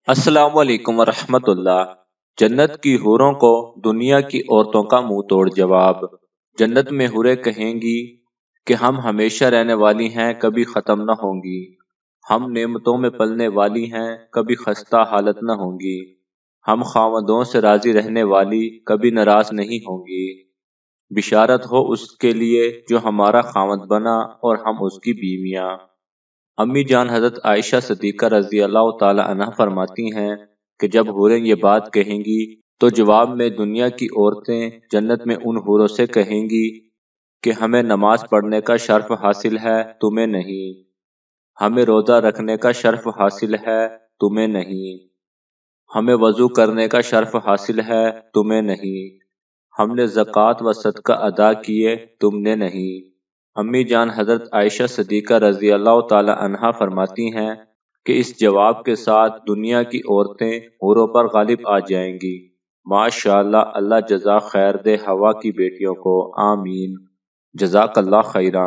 السلام علیکم ورحمۃ اللہ۔ جنت کی حوروں کو دنیا کی عورتوں کا منہ توڑ جواب۔ جنت میں حوریں کہیں گی کہ ہم ہمیشہ رہنے والی ہیں، کبھی ختم نہ ہوں گی۔ ہم نعمتوں میں پلنے والی ہیں، کبھی خستہ حالت نہ ہوں گی۔ ہم خاوندوں سے راضی رہنے والی، کبھی ناراض نہیں ہوں گی۔ بشارت ہو اس کے لیے جو ہمارا خاوند بنا اور ہم اس کی بیویاں۔ امی جان حضرت عائشہ صدیقہ رضی اللہ تعالی عنہ فرماتی ہیں کہ جب حوریں یہ بات کہیں گی تو جواب میں دنیا کی عورتیں جنت میں ان حوروں سے کہیں گی کہ ہمیں نماز پڑھنے کا شرف حاصل ہے، تمہیں نہیں۔ ہمیں روزہ رکھنے کا شرف حاصل ہے، تمہیں نہیں۔ ہمیں وضو کرنے کا شرف حاصل ہے، تمہیں نہیں۔ ہم نے زکوٰۃ و صدقہ ادا کیے، تم نے نہیں۔ امی جان حضرت عائشہ صدیقہ رضی اللہ تعالی عنہا فرماتی ہیں کہ اس جواب کے ساتھ دنیا کی عورتیں حوروں پر غالب آ جائیں گی۔ ماشاءاللہ، اللہ جزا خیر دے ہوا کی بیٹیوں کو، آمین۔ جزاک اللہ خیرا۔